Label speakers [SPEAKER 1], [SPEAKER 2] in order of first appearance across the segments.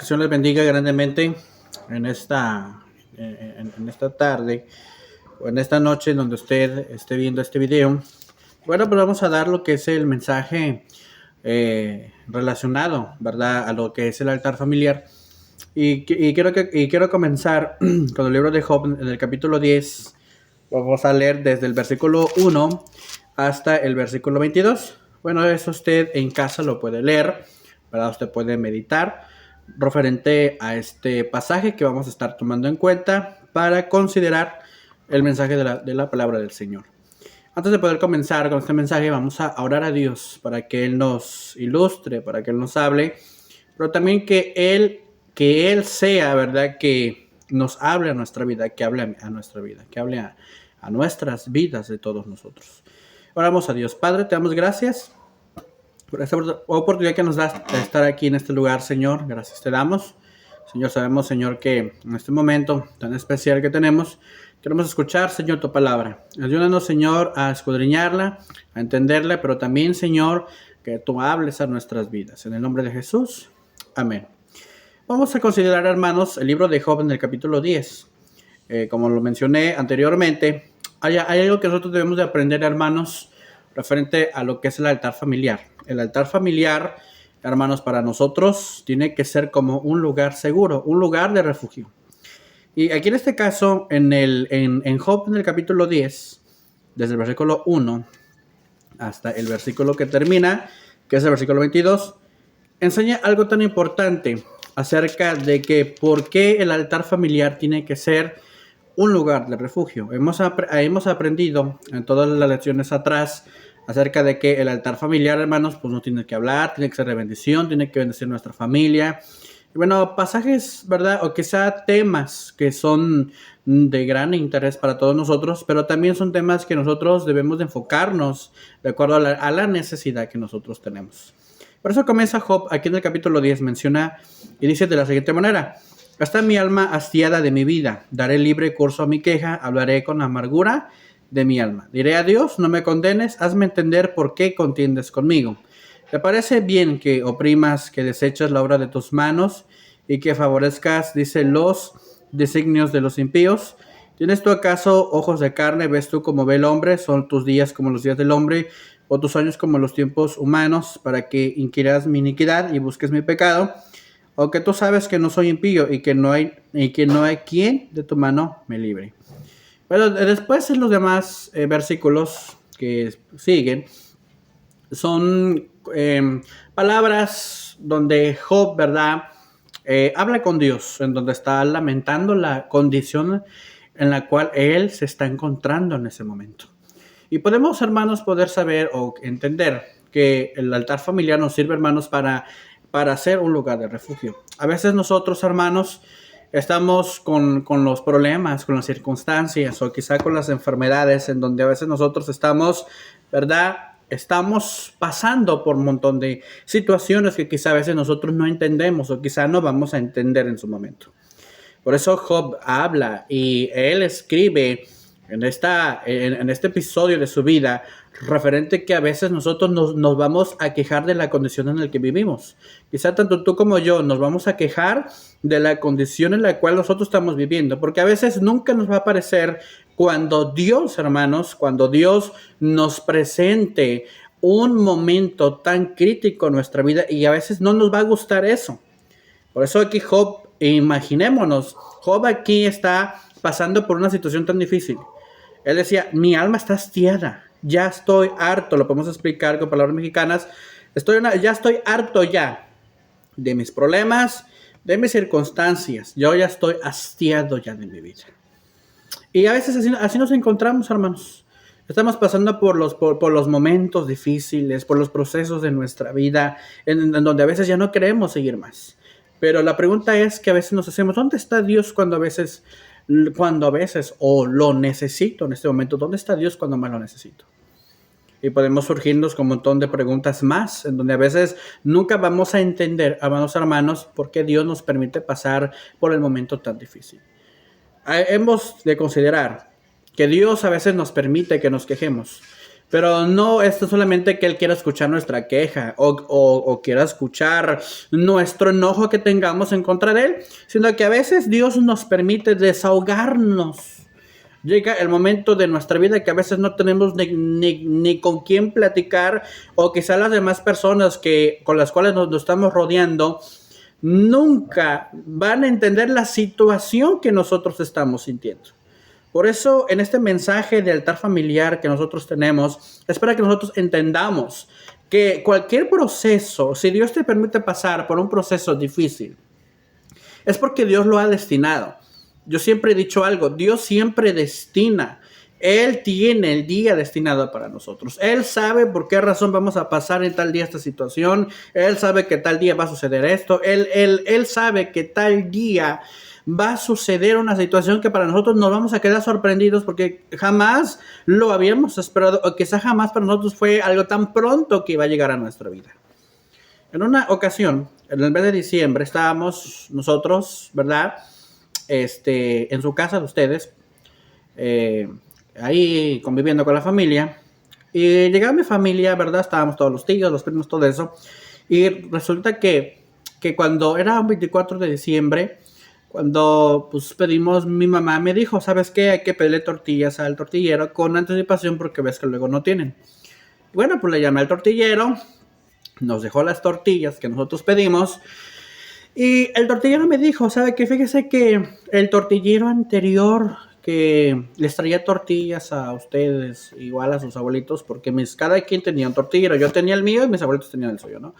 [SPEAKER 1] Que el Señor les bendiga grandemente en esta tarde o en esta noche en donde usted esté viendo este video. Bueno, pues vamos a dar lo que es el mensaje relacionado, ¿verdad? A lo que es el altar familiar. Quiero comenzar con el libro de Job en el capítulo 10. Vamos a leer desde el versículo 1 hasta el versículo 22. Bueno, eso usted en casa lo puede leer, ¿verdad? Usted puede meditar referente a este pasaje que vamos a estar tomando en cuenta para considerar el mensaje de la palabra del Señor. Antes de poder comenzar con este mensaje, vamos a orar a Dios para que Él nos ilustre, para que Él nos hable, pero también que Él sea, ¿verdad?, que nos hable a nuestra vida, que hable a nuestra vida, que hable a nuestras vidas de todos nosotros. Oramos a Dios. Padre, te damos gracias por esta oportunidad que nos das de estar aquí en este lugar, Señor. Gracias te damos. Señor, sabemos, Señor, que en este momento tan especial que tenemos, queremos escuchar, Señor, tu palabra. Ayúdanos, Señor, a escudriñarla, a entenderla, pero también, Señor, que tú hables a nuestras vidas. En el nombre de Jesús. Amén. Vamos a considerar, hermanos, el libro de Job en el capítulo 10. Como lo mencioné anteriormente, hay algo que nosotros debemos de aprender, hermanos, referente a lo que es el altar familiar. El altar familiar, hermanos, para nosotros tiene que ser como un lugar seguro, un lugar de refugio. Y aquí en este caso, en Job, en el capítulo 10, desde el versículo 1 hasta el versículo que termina, que es el versículo 22, enseña algo tan importante acerca de que por qué el altar familiar tiene que ser un lugar de refugio. Hemos aprendido en todas las lecciones atrás acerca de que el altar familiar, hermanos, pues no tiene que hablar, tiene que ser de bendición, tiene que bendecir nuestra familia. Y bueno, pasajes, ¿verdad? O quizá temas que son de gran interés para todos nosotros, pero también son temas que nosotros debemos de enfocarnos de acuerdo a la necesidad que nosotros tenemos. Por eso comienza Job, aquí en el capítulo 10, menciona y dice de la siguiente manera: está mi alma hastiada de mi vida, daré libre curso a mi queja, hablaré con amargura de mi alma. Diré a Dios, no me condenes, hazme entender por qué contiendes conmigo. ¿Te parece bien que oprimas, que desechas la obra de tus manos y que favorezcas, dice, los designios de los impíos? ¿Tienes tú acaso ojos de carne? ¿Ves tú como ve el hombre? ¿Son tus días como los días del hombre o tus años como los tiempos humanos, para que inquieras mi iniquidad y busques mi pecado? ¿O que tú sabes que no soy impío y que no hay quien de tu mano me libre? Pero después en los demás versículos que siguen son palabras donde Job, ¿verdad?, habla con Dios, en donde está lamentando la condición en la cual él se está encontrando en ese momento. Y podemos, hermanos, poder saber o entender que el altar familiar nos sirve, hermanos, para ser un lugar de refugio. A veces nosotros, hermanos, estamos con los problemas, con las circunstancias o quizá con las enfermedades, en donde a veces nosotros estamos, ¿verdad?, estamos pasando por un montón de situaciones que quizá a veces nosotros no entendemos o quizá no vamos a entender en su momento. Por eso Job habla y él escribe en este episodio de su vida referente que a veces nosotros nos vamos a quejar de la condición en la que vivimos. Quizá tanto tú como yo nos vamos a quejar de la condición en la cual nosotros estamos viviendo, porque a veces nunca nos va a parecer cuando Dios, hermanos, cuando Dios nos presente un momento tan crítico en nuestra vida, y a veces no nos va a gustar eso. Por eso aquí Job, imaginémonos, Job aquí está pasando por una situación tan difícil. Él decía, mi alma está hastiada, ya estoy harto, lo podemos explicar con palabras mexicanas, ya estoy harto ya de mis problemas, de mis circunstancias, yo ya estoy hastiado ya de mi vida. Y a veces así nos encontramos, hermanos. Estamos pasando por los momentos difíciles, por los procesos de nuestra vida, en donde a veces ya no queremos seguir más. Pero la pregunta es que a veces nos hacemos, ¿dónde está Dios cuando a veces o lo necesito en este momento? ¿Dónde está Dios cuando más lo necesito? Y podemos surgirnos con un montón de preguntas más, en donde a veces nunca vamos a entender, amados hermanos, por qué Dios nos permite pasar por el momento tan difícil. Hemos de considerar que Dios a veces nos permite que nos quejemos, Pero no es solamente que Él quiera escuchar nuestra queja o quiera escuchar nuestro enojo que tengamos en contra de Él, sino que a veces Dios nos permite desahogarnos. Llega el momento de nuestra vida que a veces no tenemos ni con quién platicar, o quizá las demás personas con las cuales nos estamos rodeando nunca van a entender la situación que nosotros estamos sintiendo. Por eso, en este mensaje de altar familiar que nosotros tenemos, es para que nosotros entendamos que cualquier proceso, si Dios te permite pasar por un proceso difícil, es porque Dios lo ha destinado. Yo siempre he dicho algo, Dios siempre destina. Él tiene el día destinado para nosotros. Él sabe por qué razón vamos a pasar en tal día esta situación. Él sabe que tal día va a suceder esto. Él sabe que tal día va a suceder una situación que para nosotros nos vamos a quedar sorprendidos porque jamás lo habíamos esperado, o quizá jamás para nosotros fue algo tan pronto que iba a llegar a nuestra vida. En una ocasión, en el mes de diciembre, estábamos nosotros, ¿verdad? En su casa de ustedes, ahí conviviendo con la familia, y llegaba mi familia, ¿verdad? Estábamos todos los tíos, los primos, todo eso, y resulta que cuando era un 24 de diciembre, cuando pues pedimos, mi mamá me dijo, ¿sabes qué? Hay que pedirle tortillas al tortillero con anticipación porque ves que luego no tienen. Bueno, pues le llamé al tortillero, nos dejó las tortillas que nosotros pedimos, y el tortillero me dijo, ¿sabe qué? Fíjese que el tortillero anterior que les traía tortillas a ustedes, igual a sus abuelitos, porque cada quien tenía un tortillero. Yo tenía el mío y mis abuelitos tenían el suyo, ¿no?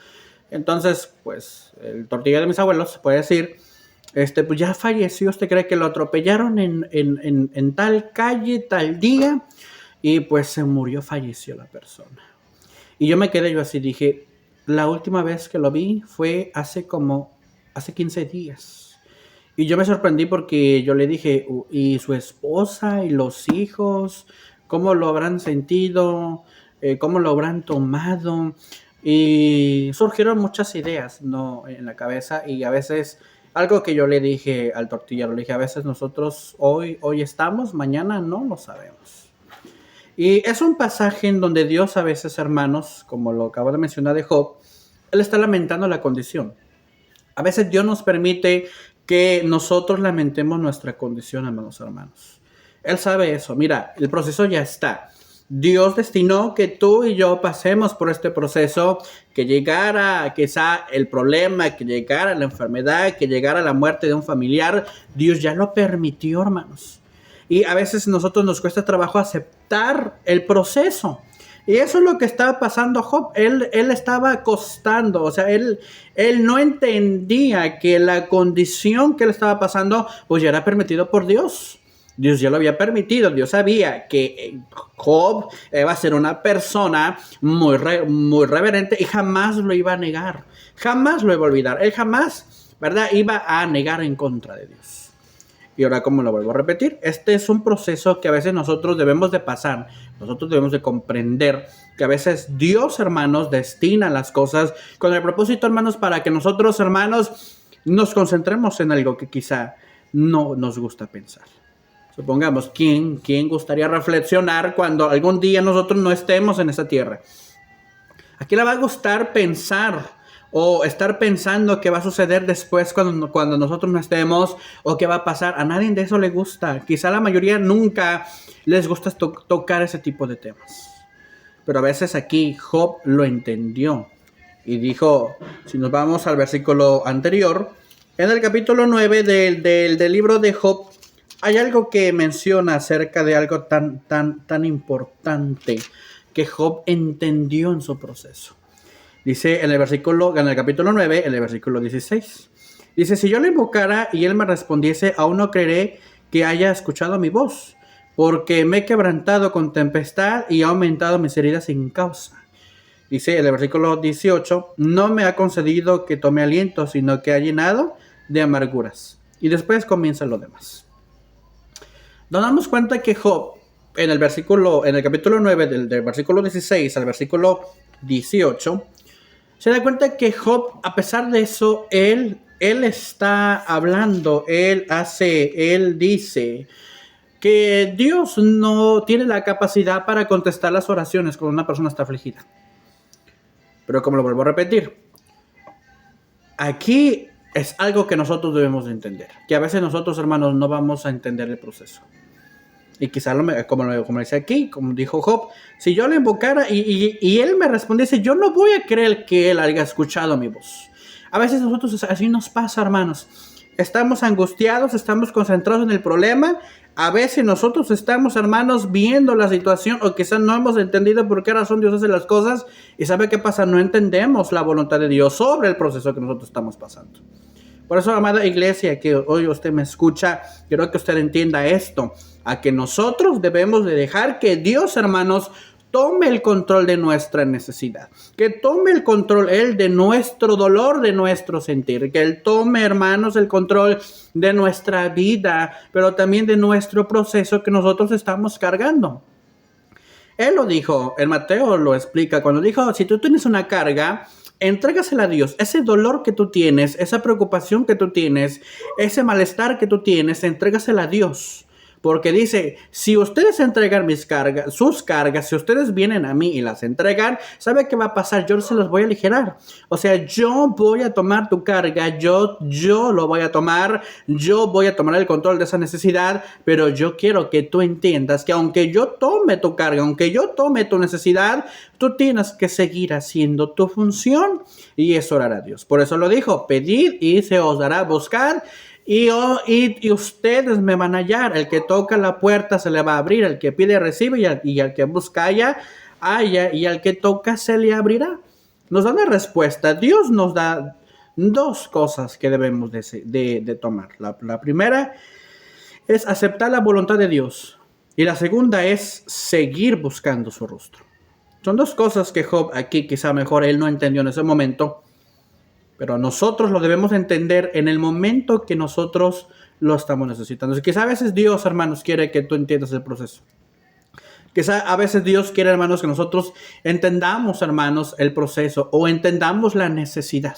[SPEAKER 1] Entonces, pues, el tortillero de mis abuelos, se puede decir, pues ya falleció. ¿Usted cree que lo atropellaron en tal calle, tal día? Y pues se murió, falleció la persona. Y yo me quedé, yo así dije, la última vez que lo vi fue hace 15 días. Y yo me sorprendí porque yo le dije, ¿y su esposa y los hijos? ¿Cómo lo habrán sentido? ¿Cómo lo habrán tomado? Y surgieron muchas ideas, ¿no? En la cabeza, y a veces, algo que yo le dije al tortillero, le dije, a veces nosotros hoy estamos, mañana no lo sabemos. Y es un pasaje en donde Dios a veces, hermanos, como lo acabo de mencionar de Job, Él está lamentando la condición. A veces Dios nos permite que nosotros lamentemos nuestra condición, hermanos. Él sabe eso. Mira, el proceso ya está. Dios destinó que tú y yo pasemos por este proceso, que llegara quizá el problema, que llegara la enfermedad, que llegara la muerte de un familiar. Dios ya lo permitió, hermanos. Y a veces a nosotros nos cuesta trabajo aceptar el proceso. Y eso es lo que estaba pasando a Job. Él estaba costando, o sea, él no entendía que la condición que él estaba pasando, pues ya era permitido por Dios. Dios ya lo había permitido. Dios sabía que Job iba a ser una persona muy reverente y jamás lo iba a negar. Jamás lo iba a olvidar. Él jamás, ¿verdad?, iba a negar en contra de Dios. Y ahora, como lo vuelvo a repetir, este es un proceso que a veces nosotros debemos de pasar. Nosotros debemos de comprender que a veces Dios, hermanos, destina las cosas con el propósito, hermanos, para que nosotros, hermanos, nos concentremos en algo que quizá no nos gusta pensar. Supongamos, ¿quién gustaría reflexionar cuando algún día nosotros no estemos en esa tierra? ¿A quién le va a gustar pensar o estar pensando qué va a suceder después cuando nosotros no estemos, o qué va a pasar? A nadie de eso le gusta. Quizá a la mayoría nunca les gusta tocar ese tipo de temas. Pero a veces aquí Job lo entendió y dijo, si nos vamos al versículo anterior, en el capítulo 9 del libro de Job, hay algo que menciona acerca de algo tan importante que Job entendió en su proceso. Dice en el capítulo 9, en el versículo 16. Dice, si yo le invocara y él me respondiese, aún no creeré que haya escuchado mi voz, porque me he quebrantado con tempestad y ha aumentado mis heridas sin causa. Dice en el versículo 18, no me ha concedido que tome aliento, sino que ha llenado de amarguras. Y después comienza lo demás. Nos damos cuenta que Job, en el capítulo 9, del versículo 16 al versículo 18, se da cuenta que Job, a pesar de eso, él está hablando, él dice que Dios no tiene la capacidad para contestar las oraciones cuando una persona está afligida. Pero como lo vuelvo a repetir, aquí es algo que nosotros debemos de entender. Que a veces nosotros, hermanos, no vamos a entender el proceso. Y quizás, como dice aquí, como dijo Job, si yo le invocara y él me respondiese, yo no voy a creer que él haya escuchado mi voz. A veces nosotros así nos pasa, hermanos. Estamos angustiados, estamos concentrados en el problema. A veces nosotros estamos, hermanos, viendo la situación o quizás no hemos entendido por qué razón Dios hace las cosas. ¿Y sabe qué pasa? No entendemos la voluntad de Dios sobre el proceso que nosotros estamos pasando. Por eso, amada iglesia, que hoy usted me escucha, quiero que usted entienda esto, a que nosotros debemos de dejar que Dios, hermanos, tome el control de nuestra necesidad, que tome el control Él de nuestro dolor, de nuestro sentir, que Él tome, hermanos, el control de nuestra vida, pero también de nuestro proceso que nosotros estamos cargando. Él lo dijo, en Mateo lo explica, cuando dijo, si tú tienes una carga, entrégasela a Dios. Ese dolor que tú tienes, esa preocupación que tú tienes, ese malestar que tú tienes, entrégasela a Dios. Porque dice, si ustedes entregan sus cargas, si ustedes vienen a mí y las entregan, ¿sabe qué va a pasar? Yo se las voy a aligerar. O sea, yo voy a tomar tu carga, yo lo voy a tomar, yo voy a tomar el control de esa necesidad, pero yo quiero que tú entiendas que aunque yo tome tu carga, aunque yo tome tu necesidad, tú tienes que seguir haciendo tu función y es orar a Dios. Por eso lo dijo, pedid y se os dará, buscar y ustedes me van a hallar. El que toca la puerta se le va a abrir, el que pide recibe y al que busca halla, y al que toca se le abrirá. Nos da una respuesta. Dios nos da dos cosas que debemos de tomar. La primera es aceptar la voluntad de Dios y la segunda es seguir buscando su rostro. Son dos cosas que Job aquí quizá mejor él no entendió en ese momento, pero nosotros lo debemos entender en el momento que nosotros lo estamos necesitando. Quizá a veces Dios, hermanos, quiere que tú entiendas el proceso. Quizá a veces Dios quiere, hermanos, que nosotros entendamos, hermanos, el proceso o entendamos la necesidad.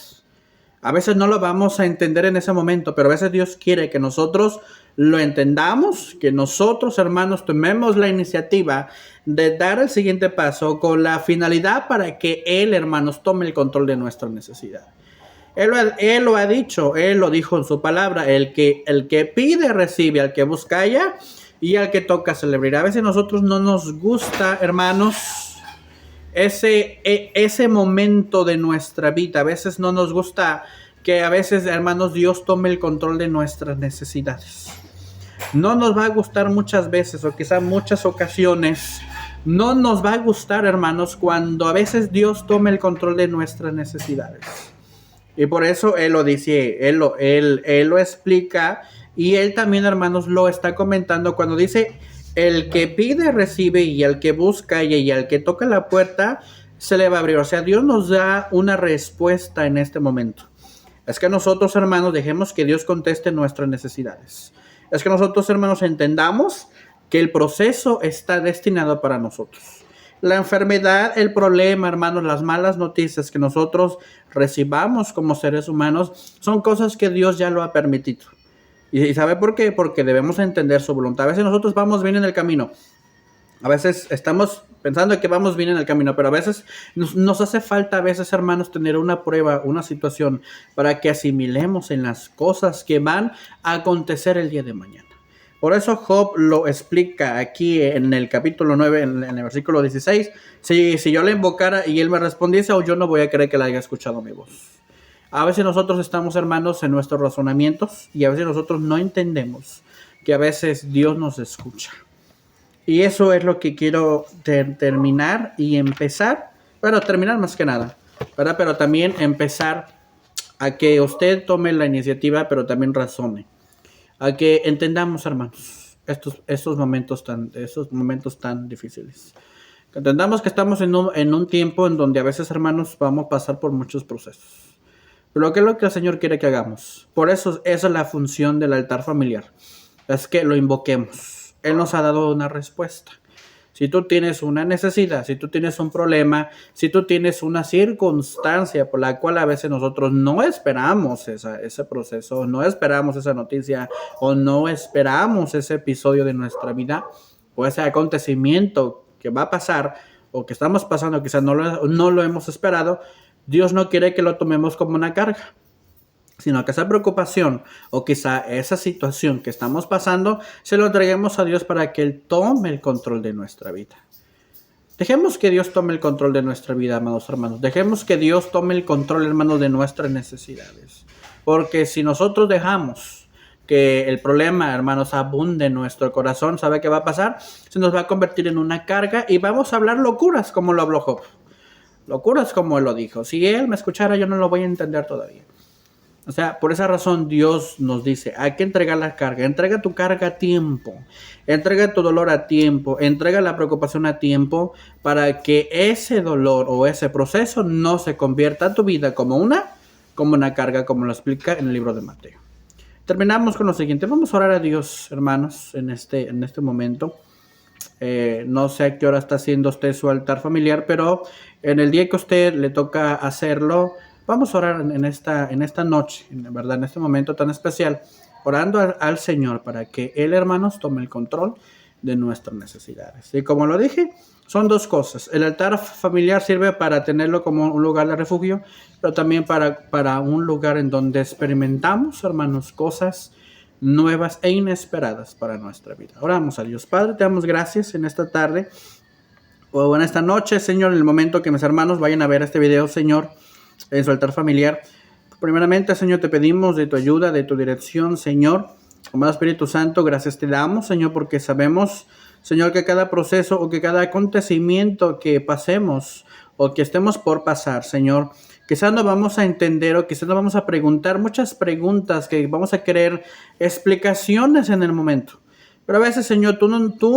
[SPEAKER 1] A veces no lo vamos a entender en ese momento, pero a veces Dios quiere que nosotros lo entendamos, que nosotros, hermanos, tomemos la iniciativa de dar el siguiente paso con la finalidad para que Él, hermanos, tome el control de nuestra necesidad. Él lo ha dicho, Él lo dijo en su palabra, el que pide recibe, al que busca halla y al que toca se le abrirá. A veces nosotros no nos gusta, hermanos, ese momento de nuestra vida. A veces no nos gusta que a veces, hermanos, Dios tome el control de nuestras necesidades. No nos va a gustar muchas veces o quizá muchas ocasiones. No nos va a gustar, hermanos, cuando a veces Dios tome el control de nuestras necesidades. Y por eso Él lo dice, Él lo explica y Él también, hermanos, lo está comentando cuando dice, el que pide recibe y el que busca y al que toca la puerta se le va a abrir. O sea, Dios nos da una respuesta en este momento. Es que nosotros, hermanos, dejemos que Dios conteste nuestras necesidades. Es que nosotros, hermanos, entendamos que el proceso está destinado para nosotros. La enfermedad, el problema, hermanos, las malas noticias que nosotros recibamos como seres humanos son cosas que Dios ya lo ha permitido. ¿Y sabe por qué? Porque debemos entender su voluntad. A veces nosotros vamos bien en el camino. A veces estamos pensando que vamos bien en el camino, pero a veces nos hace falta, a veces, hermanos, tener una prueba, una situación para que asimilemos en las cosas que van a acontecer el día de mañana. Por eso Job lo explica aquí en el capítulo 9, en el versículo 16. Si yo le invocara y él me respondiese, o yo no voy a creer que le haya escuchado mi voz. A veces nosotros estamos, hermanos, en nuestros razonamientos y a veces nosotros no entendemos que a veces Dios nos escucha. Y eso es lo que quiero terminar y empezar. Bueno, terminar más que nada, ¿verdad? Pero también empezar a que usted tome la iniciativa, pero también razone. A que entendamos, hermanos, estos momentos tan difíciles. Que entendamos que estamos en un tiempo en donde a veces, hermanos, vamos a pasar por muchos procesos. Pero ¿qué es lo que el Señor quiere que hagamos? Por eso esa es la función del altar familiar. Es que lo invoquemos. Él nos ha dado una respuesta. Si tú tienes una necesidad, si tú tienes un problema, si tú tienes una circunstancia por la cual a veces nosotros no esperamos ese proceso, no esperamos esa noticia o no esperamos ese episodio de nuestra vida o ese acontecimiento que va a pasar o que estamos pasando, quizás no lo hemos esperado, Dios no quiere que lo tomemos como una carga, sino que esa preocupación o quizá esa situación que estamos pasando, se lo entreguemos a Dios para que Él tome el control de nuestra vida. Dejemos que Dios tome el control de nuestra vida, amados hermanos. Dejemos que Dios tome el control, hermanos, de nuestras necesidades. Porque si nosotros dejamos que el problema, hermanos, abunde en nuestro corazón, ¿sabe qué va a pasar? Se nos va a convertir en una carga y vamos a hablar locuras, como lo habló Job. Locuras como Él lo dijo. Si Él me escuchara, yo no lo voy a entender todavía. O sea, por esa razón Dios nos dice, hay que entregar la carga, entrega tu carga a tiempo, entrega tu dolor a tiempo, entrega la preocupación a tiempo para que ese dolor o ese proceso no se convierta en tu vida como una carga, como lo explica en el libro de Mateo. Terminamos con lo siguiente, vamos a orar a Dios, hermanos, en este momento. No sé a qué hora está haciendo usted su altar familiar, pero en el día que a usted le toca hacerlo, vamos a orar en esta noche, ¿verdad? En este momento tan especial, orando al Señor para que Él, hermanos, tome el control de nuestras necesidades. Y como lo dije, son dos cosas. El altar familiar sirve para tenerlo como un lugar de refugio, pero también para un lugar en donde experimentamos, hermanos, cosas nuevas e inesperadas para nuestra vida. Oramos a Dios. Padre, te damos gracias en esta tarde o en esta noche, Señor, en el momento que mis hermanos vayan a ver este video, Señor, en su altar familiar. Primeramente, Señor, te pedimos de tu ayuda, de tu dirección, Señor. Amado Espíritu Santo, gracias te damos, Señor, porque sabemos, Señor, que cada proceso o que cada acontecimiento que pasemos o que estemos por pasar, Señor, quizás no vamos a entender o quizás no vamos a preguntar muchas preguntas que vamos a querer explicaciones en el momento. Pero a veces, Señor, tú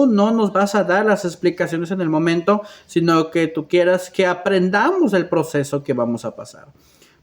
[SPEAKER 1] no nos vas a dar las explicaciones en el momento, sino que tú quieras que aprendamos el proceso que vamos a pasar.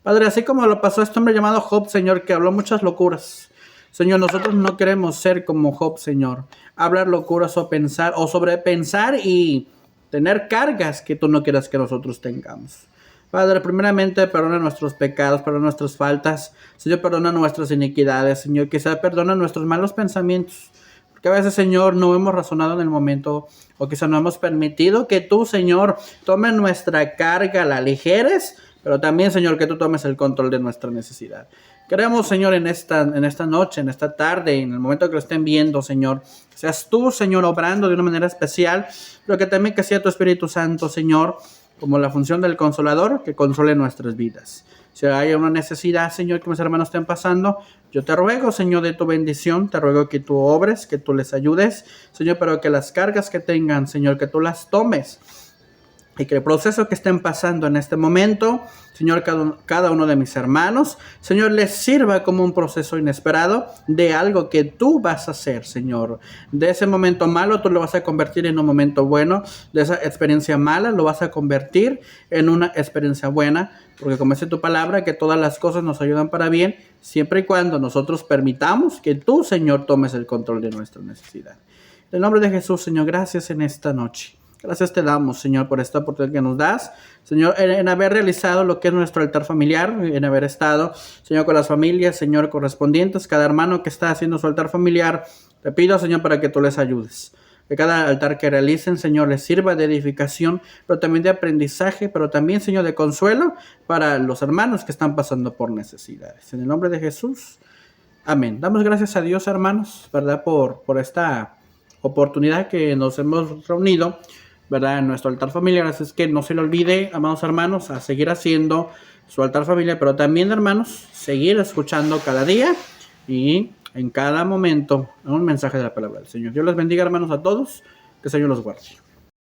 [SPEAKER 1] Padre, así como lo pasó a este hombre llamado Job, Señor, que habló muchas locuras. Señor, nosotros no queremos ser como Job, Señor. Hablar locuras o pensar o sobrepensar y tener cargas que tú no quieras que nosotros tengamos. Padre, primeramente, perdona nuestros pecados, perdona nuestras faltas. Señor, perdona nuestras iniquidades. Señor, quizás perdona nuestros malos pensamientos. Porque a veces, Señor, no hemos razonado en el momento o quizás no hemos permitido que tú, Señor, tomes nuestra carga, la aligeres, pero también, Señor, que tú tomes el control de nuestra necesidad. Queremos, Señor, en esta noche, en esta tarde, en el momento que lo estén viendo, Señor, que seas tú, Señor, obrando de una manera especial, pero que también que sea tu Espíritu Santo, Señor, como la función del Consolador, que console nuestras vidas. Si hay una necesidad, Señor, que mis hermanos estén pasando, yo te ruego, Señor, de tu bendición, te ruego que tú obres, que tú les ayudes, Señor, pero que las cargas que tengan, Señor, que tú las tomes y que el proceso que estén pasando en este momento, Señor, cada uno de mis hermanos, Señor, les sirva como un proceso inesperado de algo que tú vas a hacer, Señor. De ese momento malo tú lo vas a convertir en un momento bueno, de esa experiencia mala lo vas a convertir en una experiencia buena, porque como dice tu palabra, que todas las cosas nos ayudan para bien, siempre y cuando nosotros permitamos que tú, Señor, tomes el control de nuestra necesidad. En el nombre de Jesús, Señor, gracias en esta noche. Gracias te damos, Señor, por esta oportunidad que nos das, Señor, en haber realizado lo que es nuestro altar familiar, en haber estado, Señor, con las familias, Señor, correspondientes, cada hermano que está haciendo su altar familiar, te pido, Señor, para que tú les ayudes. Que cada altar que realicen, Señor, les sirva de edificación, pero también de aprendizaje, pero también, Señor, de consuelo para los hermanos que están pasando por necesidades. En el nombre de Jesús, amén. Damos gracias a Dios, hermanos, ¿verdad? Por esta oportunidad que nos hemos reunido, ¿verdad? En nuestro altar familiar. Así es que no se le olvide, amados hermanos, a seguir haciendo su altar familiar, pero también, hermanos, seguir escuchando cada día y en cada momento un mensaje de la palabra del Señor. Dios les bendiga, hermanos, a todos. Que el Señor los guarde.